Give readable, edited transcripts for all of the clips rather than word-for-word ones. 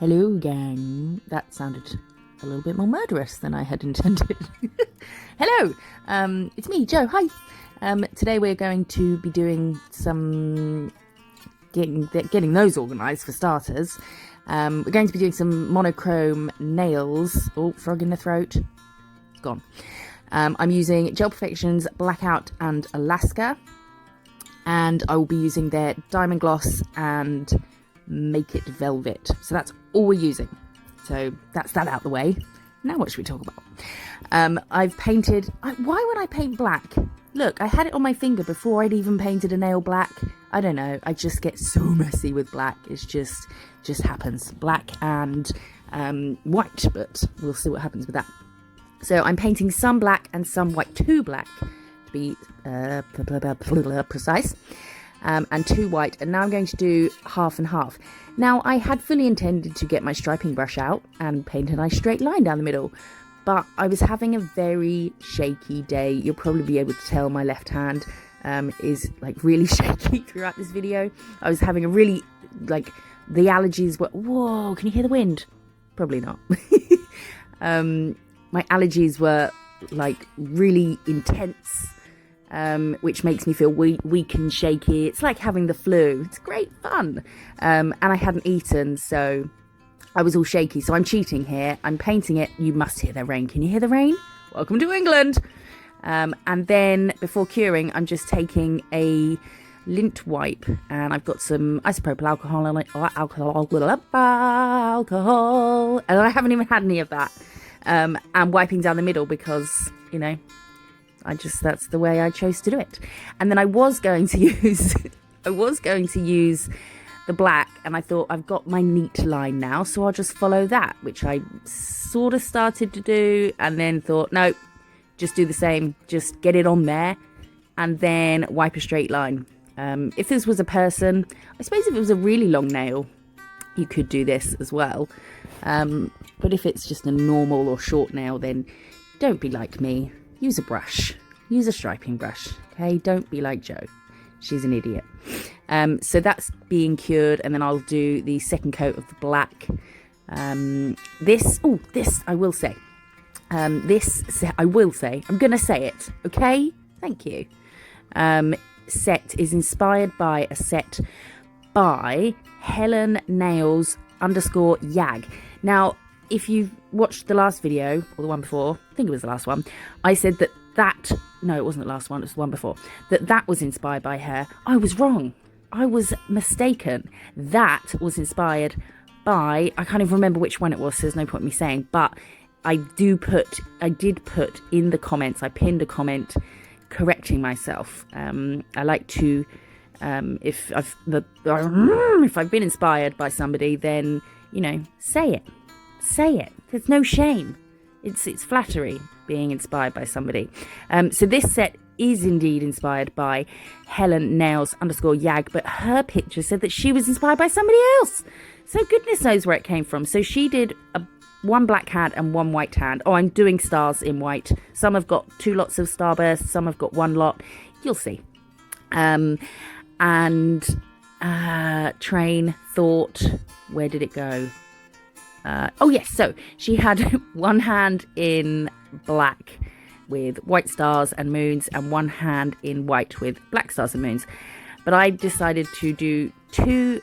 Hello, gang. That sounded a little bit more murderous than I had intended. Hello, it's me, Joe. Hi. Today we're going to be doing some getting those organised for starters. We're going to be doing some monochrome nails. Oh, frog in the throat. It's gone. I'm using Gel Perfection's Blackout and Alaska, and I will be using their Diamond Gloss and Make It Velvet. So that's all we're using. So that's that out the way. Now what should we talk about? I've painted... why would I paint black? Look, I had it on my finger before I'd even painted a nail black. I don't know. I just get so messy with black. It's just happens. Black and white, but we'll see what happens with that. So I'm painting some black and some white. 2 black, to be precise. And 2 white, and now I'm going to do half and half. Now, I had fully intended to get my striping brush out and paint a nice straight line down the middle, but I was having a very shaky day. You'll probably be able to tell my left hand is like really shaky throughout this video. I was having a really, like, the allergies were... Whoa, can you hear the wind? Probably not. My allergies were like really intense, which makes me feel weak and shaky. It's like having the flu. It's great fun. And I hadn't eaten, so I was all shaky. So I'm cheating here. I'm painting it. You must hear the rain. Can you hear the rain? Welcome to England. And then before curing, I'm just taking a lint wipe, and I've got some isopropyl alcohol on it, or alcohol, and I haven't even had any of that. And wiping down the middle because, you know, that's the way I chose to do it. And then I was going to use the black, and I thought I've got my neat line now, so I'll just follow that, which I sort of started to do, and then thought, no, just do the same, just get it on there, and then wipe a straight line. If this was a person, I suppose if it was a really long nail, you could do this as well. But if it's just a normal or short nail, then don't be like me. Use a brush. Use a striping brush. Okay, don't be like Joe. She's an idiot. So that's being cured, and then I'll do the second coat of the black. This I will say. I'm going to say it. Okay? Thank you. Set is inspired by a set by Helen Nails _Yag. Now, if you've watched the last video, or the one before, I think it was the last one, I said that no, it wasn't the last one, it was the one before, that was inspired by her. I was wrong. I was mistaken. That was inspired by, I can't even remember which one it was, so there's no point in me saying, but I did put in the comments, I pinned a comment correcting myself. I like to, if I've been inspired by somebody, then, you know, say it. There's no shame. It's flattery being inspired by somebody. So this set is indeed inspired by Helen Nails _Yag, but her picture said that she was inspired by somebody else. So goodness knows where it came from. So she did one black hand and one white hand. Oh, I'm doing stars in white. Some have got 2 lots of starbursts. Some have got 1 lot. You'll see. Train thought, where did it go? Oh yes, so she had 1 hand in black with white stars and moons, and 1 hand in white with black stars and moons. But I decided to do 2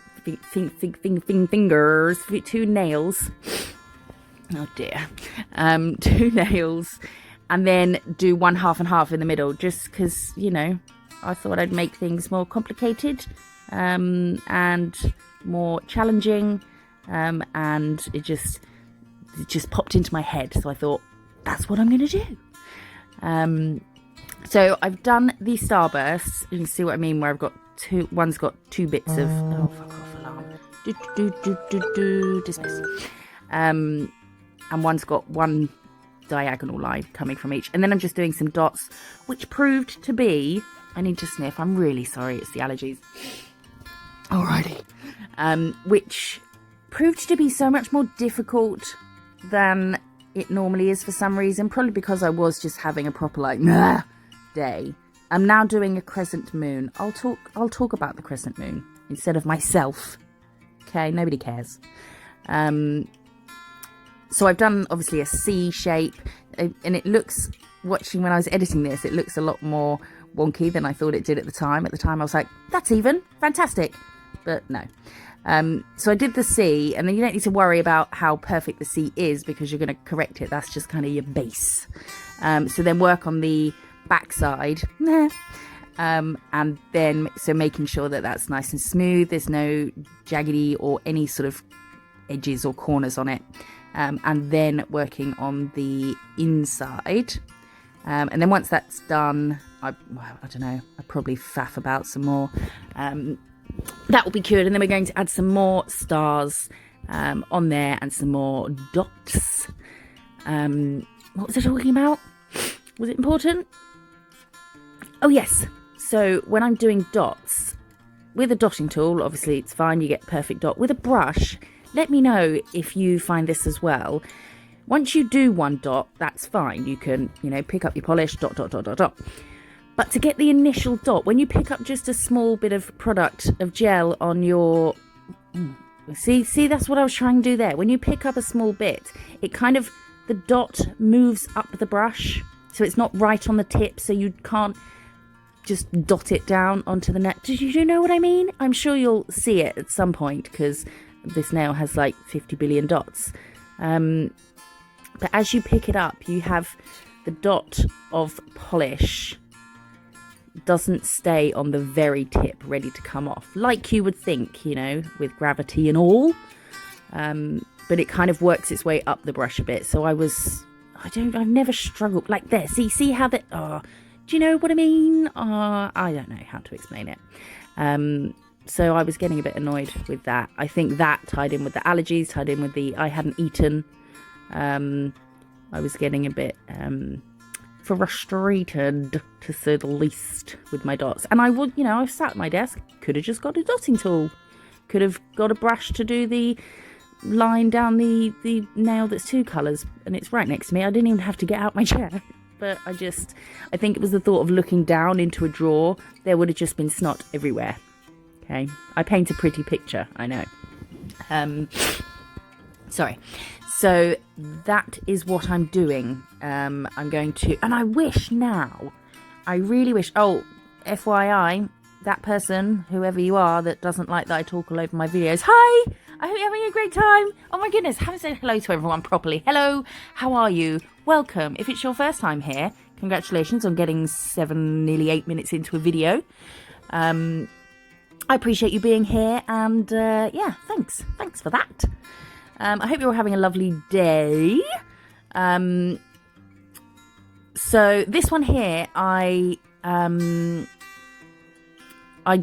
fingers, 2 nails. Oh dear. 2 nails, and then do 1 half and half in the middle, just because, you know, I thought I'd make things more complicated and more challenging, and it just popped into my head, so I thought that's what I'm going to do. So I've done the starbursts. You can see what I mean, where I've got one's got 2 bits of fuck off alarm, dismiss, and one's got 1 diagonal line coming from each, and then I'm just doing some dots, which proved to be, I need to sniff, I'm really sorry, it's the allergies. Alrighty. Which proved to be so much more difficult than it normally is for some reason, probably because I was just having a proper like day. I'm now doing a crescent moon. I'll talk about the crescent moon instead of myself. Okay, nobody cares. So I've done obviously a C shape, and it looks, watching when I was editing this, it looks a lot more wonky than I thought it did at the time. At the time I was like, that's even, fantastic, but no. So I did the C, and then you don't need to worry about how perfect the C is because you're going to correct it. That's just kind of your base. So then work on the back side, and then so making sure that that's nice and smooth, there's no jaggedy or any sort of edges or corners on it, and then working on the inside, and then once that's done, I don't know, I'll probably faff about some more. That will be good, and then we're going to add some more stars on there and some more dots. What was I talking about? Was it important? Oh yes, so when I'm doing dots with a dotting tool, obviously it's fine, you get perfect dot. With a brush, let me know if you find this as well. Once you do one dot, that's fine, you can, you know, pick up your polish, dot dot dot dot dot. But to get the initial dot, when you pick up just a small bit of product of gel on your, see that's what I was trying to do there. When you pick up a small bit, it kind of, the dot moves up the brush, so it's not right on the tip, so you can't just dot it down onto the net. Do you know what I mean? I'm sure you'll see it at some point because this nail has like 50 billion dots. But as you pick it up, you have the dot of polish doesn't stay on the very tip ready to come off like you would think, you know, with gravity and all. But it kind of works its way up the brush a bit. So I've never struggled like this. See how that, do you know what I mean? I don't know how to explain it. So I was getting a bit annoyed with that. I think that tied in with the allergies, tied in with the, I hadn't eaten. I was getting a bit, frustrated, to say the least, with my dots. And I would, you know, I sat at my desk, could have just got a dotting tool, could have got a brush to do the line down the nail that's two colours, and it's right next to me. I didn't even have to get out my chair. But I think it was the thought of looking down into a drawer, there would have just been snot everywhere. Okay, I paint a pretty picture, I know. Sorry. So that is what I'm doing. I'm going to, and I wish now, I really wish, oh, FYI, that person, whoever you are, that doesn't like that I talk all over my videos, hi, I hope you're having a great time. Oh my goodness, haven't said hello to everyone properly. Hello, how are you? Welcome. If it's your first time here, congratulations on getting 7, nearly 8 minutes into a video. I appreciate you being here, and yeah, thanks for that. I hope you're all having a lovely day. So this one here, I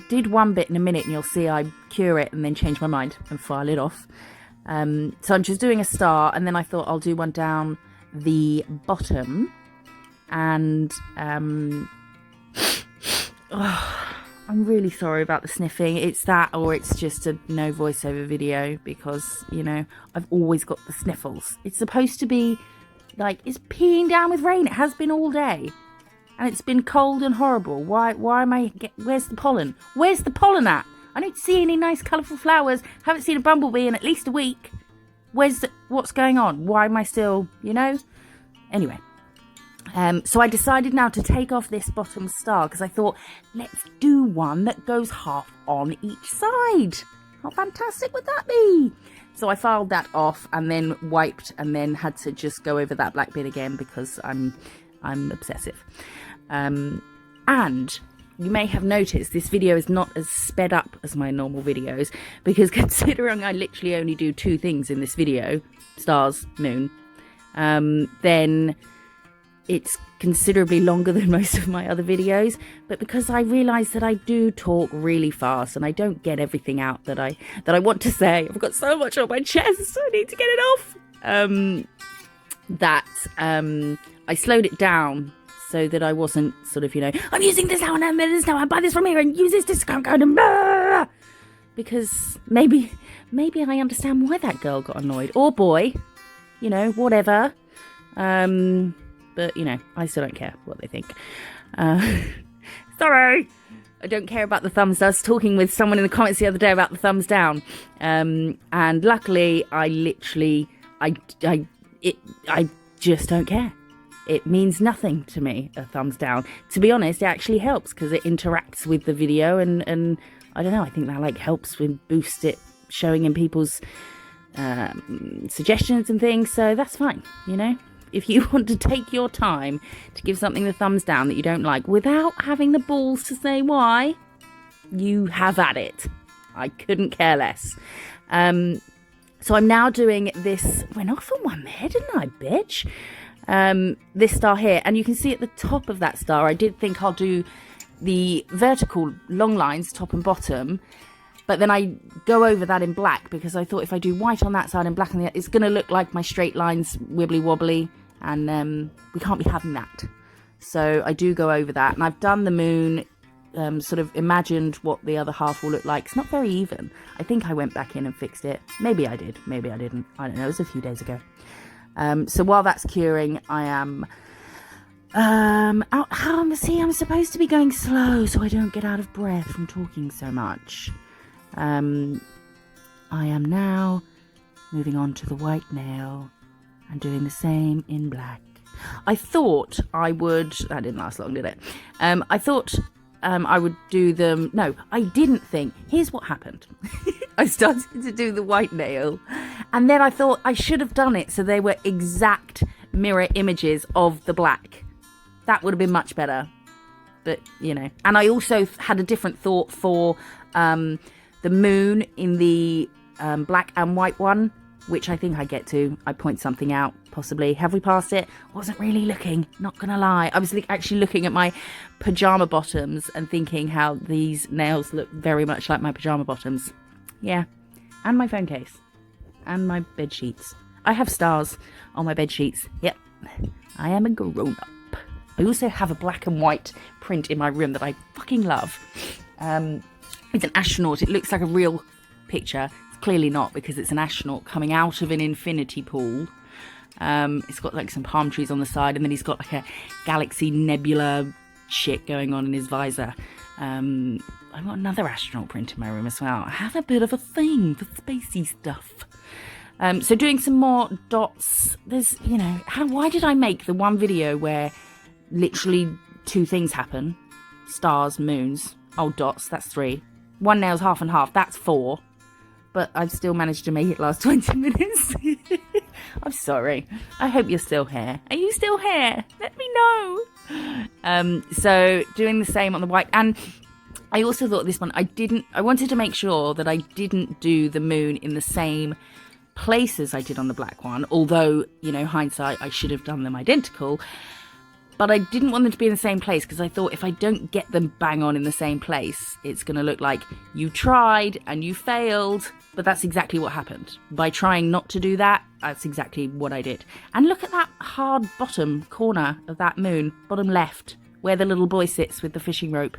did one bit in a minute, and you'll see I cure it and then change my mind and file it off. So I'm just doing a star, and then I thought I'll do one down the bottom, and I'm really sorry about the sniffing. It's that, or it's just a no voiceover video because, you know, I've always got the sniffles. It's supposed to be like, it's peeing down with rain. It has been all day, and it's been cold and horrible. Why am I, where's the pollen? Where's the pollen at? I don't see any nice colourful flowers. Haven't seen a bumblebee in at least a week. What's going on? Why am I still, you know? Anyway. So I decided now to take off this bottom star because I thought, let's do one that goes half on each side. How fantastic would that be? So I filed that off and then wiped, and then had to just go over that black bit again because I'm obsessive. And you may have noticed this video is not as sped up as my normal videos, because considering I literally only do 2 things in this video, stars, moon, then it's considerably longer than most of my other videos. But because I realise that I do talk really fast and I don't get everything out that I want to say, I've got so much on my chest, I need to get it off, I slowed it down so that I wasn't sort of, you know, I'm using this now and I'm this now, I buy this from here and use this discount code, and blah! Because maybe I understand why that girl got annoyed, or boy, you know, whatever. But, you know, I still don't care what they think. Sorry. I don't care about the thumbs down. I was talking with someone in the comments the other day about the thumbs down. And luckily, I just don't care. It means nothing to me, a thumbs down. To be honest, it actually helps because it interacts with the video and I don't know, I think that like helps with boost it, showing in people's suggestions and things. So that's fine, you know. If you want to take your time to give something the thumbs down that you don't like without having the balls to say why, you have at it. I couldn't care less. So I'm now doing this. Went off on one there, didn't I, bitch? This star here, and you can see at the top of that star, I did think I'll do the vertical long lines, top and bottom, but then I go over that in black because I thought if I do white on that side and black on the other, it's going to look like my straight lines wibbly wobbly, and we can't be having that. So I do go over that, and I've done the moon, sort of imagined what the other half will look like. It's not very even. I think I went back in and fixed it. Maybe I did, maybe I didn't. I don't know, it was a few days ago. So while that's curing, I am I'm supposed to be going slow so I don't get out of breath from talking so much. I am now moving on to the white nail and doing the same in black. I thought I would, that didn't last long, did it? I thought I would do them. No, I didn't think. Here's what happened. I started to do the white nail, and then I thought I should have done it so they were exact mirror images of the black. That would have been much better. But, you know. And I also had a different thought for the moon in the black and white one, which I think I get to. I point something out, possibly. Have we passed it? Wasn't really looking, not gonna lie. I was actually looking at my pyjama bottoms and thinking how these nails look very much like my pyjama bottoms. Yeah, and my phone case, and my bed sheets. I have stars on my bed sheets. Yep, I am a grown-up. I also have a black and white print in my room that I fucking love. It's an astronaut. It looks like a real picture. It's clearly not because it's an astronaut coming out of an infinity pool. It's got like some palm trees on the side, and then he's got like a galaxy nebula shit going on in his visor. I've got another astronaut print in my room as well. I have a bit of a thing for spacey stuff. So doing some more dots. There's, you know, why did I make the one video where literally two things happen? Stars, moons. Oh, dots, that's 3. One nail's half and half, that's 4. But I've still managed to make it last 20 minutes. I'm sorry. I hope you're still here. Are you still here? Let me know. So doing the same on the white. And I also thought this one, I wanted to make sure that I didn't do the moon in the same place as I did on the black one. Although, you know, hindsight, I should have done them identical. But I didn't want them to be in the same place because I thought if I don't get them bang on in the same place, it's going to look like you tried and you failed. But that's exactly what happened. By trying not to do that, that's exactly what I did. And look at that hard bottom corner of that moon, bottom left, where the little boy sits with the fishing rope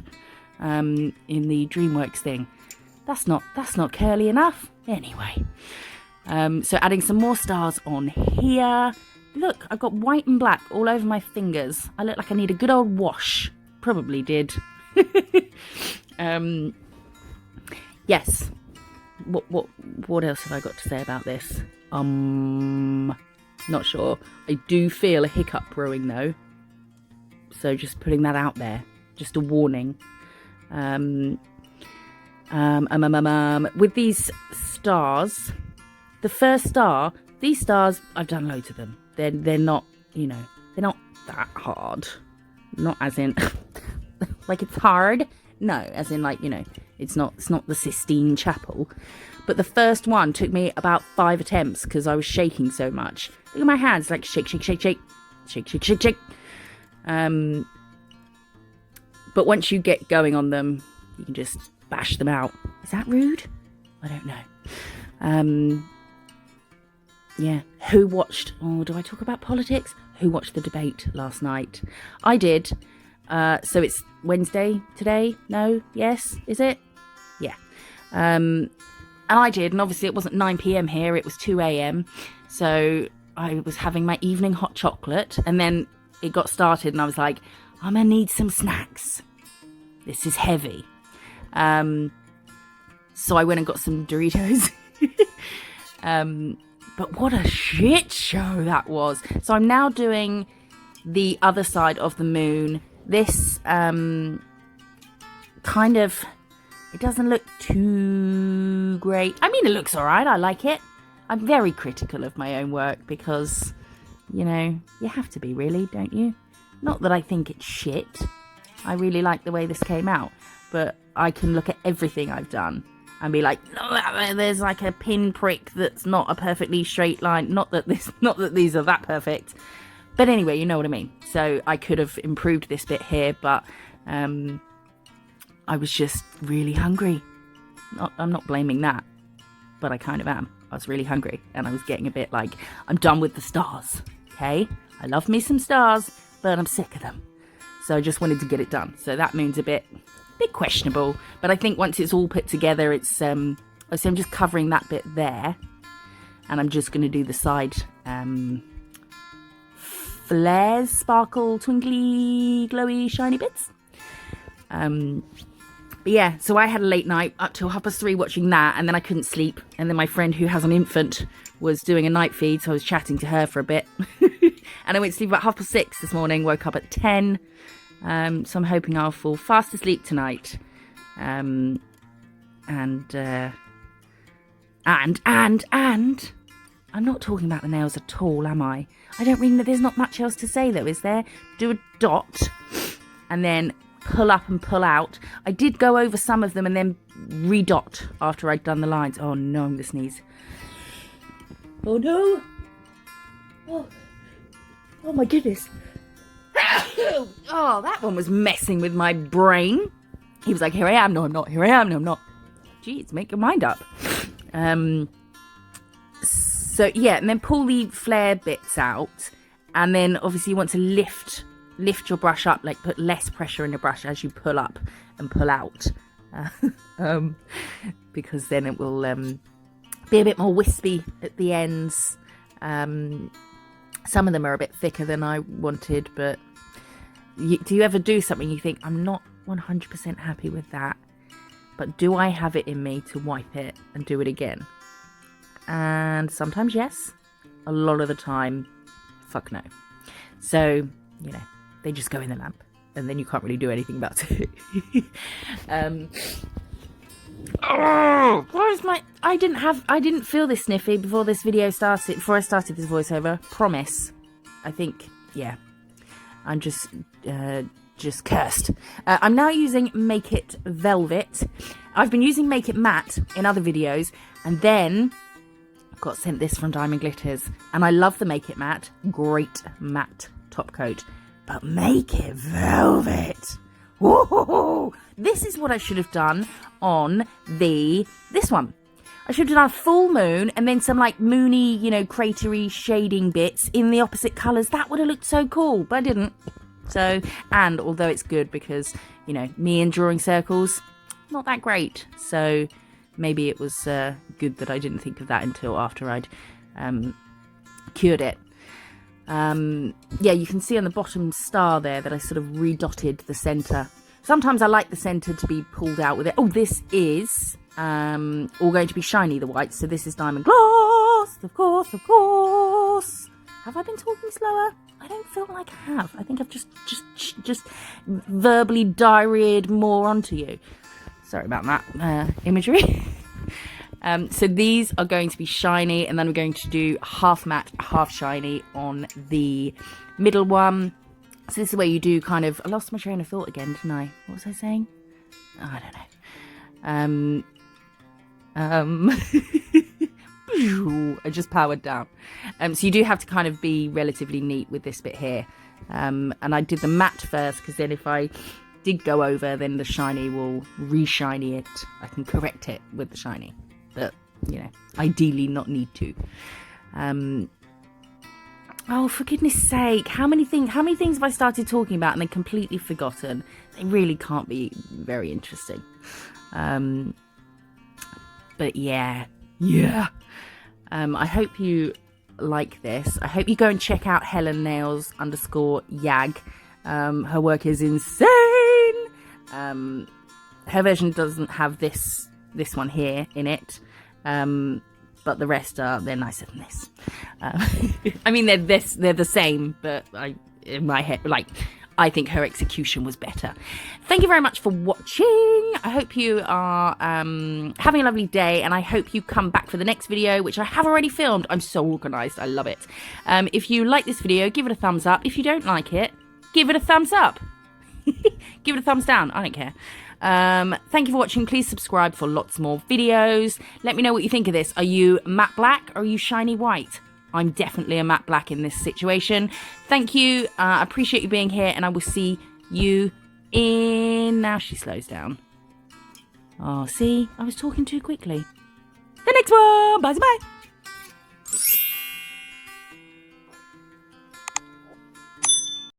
in the DreamWorks thing. That's not curly enough. Anyway, so adding some more stars on here. Look, I've got white and black all over my fingers. I look like I need a good old wash. Probably did. Yes. What else have I got to say about this? Not sure. I do feel a hiccup brewing though. So just putting that out there. Just a warning. With these stars, the first star, these stars, I've done loads of them. They're not, you know, they're not that hard. Not as in, like it's hard. No, as in like, you know, it's not the Sistine Chapel. But the first one took me about 5 attempts because I was shaking so much. Look at my hands, like shake, shake, shake, shake, shake, shake, shake, shake. But once you get going on them, you can just bash them out. Is that rude? I don't know. Yeah. Who watched... Oh, do I talk about politics? Who watched the debate last night? I did. So it's Wednesday today? No? Yes? Is it? Yeah. And I did. And obviously it wasn't 9 p.m. here. It was 2 a.m. So I was having my evening hot chocolate. And then it got started and I was like, I'm going to need some snacks. This is heavy. So I went and got some Doritos. But what a shit show that was. So I'm now doing the other side of the moon. This kind of, it doesn't look too great. I mean, it looks all right. I like it. I'm very critical of my own work because, you know, you have to be, really, don't you? Not that I think it's shit. I really like the way this came out. But I can look at everything I've done and be like, no, there's like a pinprick that's not a perfectly straight line. Not that these are that perfect. But anyway, you know what I mean. So I could have improved this bit here, but I was just really hungry. I'm not blaming that, but I kind of am. I was really hungry and I was getting a bit like, I'm done with the stars, okay? I love me some stars, but I'm sick of them. So I just wanted to get it done. So that moon's a bit questionable, but I think once it's all put together, it's so I'm just covering that bit there, and I'm just going to do the side flares, sparkle, twinkly, glowy, shiny bits. But yeah, so I had a late night up till 3:30 watching that, and then I couldn't sleep, and then my friend who has an infant was doing a night feed, so I was chatting to her for a bit. And I went to sleep about 6:30 this morning, woke up at 10. So I'm hoping I'll fall fast asleep tonight. And I'm not talking about the nails at all, am I? I don't really know. There's not much else to say though, is there? Do a dot and then pull up and pull out. I did go over some of them and then redot after I'd done the lines. Oh no, I'm gonna sneeze. Oh no. Oh my goodness. Oh, that one was messing with my brain. He was like, here I am, no I'm not, here I am, no I'm not. Jeez, make your mind up. So yeah, and then pull the flare bits out, and then obviously you want to lift your brush up, like put less pressure in the brush as you pull up and pull out, because then it will be a bit more wispy at the ends. Some of them are a bit thicker than I wanted, but do you ever do something you think, I'm not 100% happy with that, but do I have it in me to wipe it and do it again? And sometimes yes, a lot of the time, fuck no. So, you know, they just go in the lamp and then you can't really do anything about it. Oh, where's my, I didn't feel this sniffy before this video started, before I started this voiceover, promise. I think, yeah, I'm just cursed. I'm now using Make It Velvet. I've been using Make It Matte in other videos, and then got sent this from Diamond Glitters, and I love the Make It Matte, great matte top coat, but Make It Velvet, whoa, this is what I should have done on this one. I should have done a full moon and then some like moony, you know, cratery shading bits in the opposite colours. That would have looked so cool, but I didn't. So, and although it's good because, you know, me and drawing circles, not that great. So maybe it was good that I didn't think of that until after I'd cured it. Yeah, you can see on the bottom star there that I sort of redotted the centre. Sometimes I like the centre to be pulled out with it. Oh, this is all going to be shiny, the white. So this is Diamond Gloss, of course, of course. Have I been talking slower? I don't feel like I have. I think I've just verbally diarrheaed more onto you. Sorry about that imagery. So these are going to be shiny, and then we're going to do half matte, half shiny on the middle one. So this is where you do kind of, I lost my train of thought again, didn't I? What was I saying? Oh, I don't know. I just powered down. So you do have to kind of be relatively neat with this bit here. And I did the matte first, because then if I did go over, then the shiny will re-shiny it. I can correct it with the shiny. But, you know, ideally not need to. Oh, for goodness sake, how many things have I started talking about and then completely forgotten? They really can't be very interesting. But yeah. I hope you like this. I hope you go and check out Helen Nails _YAG. Her work is insane. her version doesn't have this one here in it, but the rest they're nicer than this. I mean, they're the same, but in my head, like, I think her execution was better. Thank you very much for watching. I hope you are having a lovely day, and I hope you come back for the next video, which I have already filmed. I'm so organised. I love it. If you like this video, give it a thumbs up. If you don't like it, give it a thumbs up. Give it a thumbs down. I don't care. Thank you for watching. Please subscribe for lots more videos. Let me know what you think of this. Are you matte black or are you shiny white? I'm definitely a matte black in this situation. Thank you. I appreciate you being here, and I will see you in... Now she slows down. Oh, see? I was talking too quickly. The next one. Bye-bye.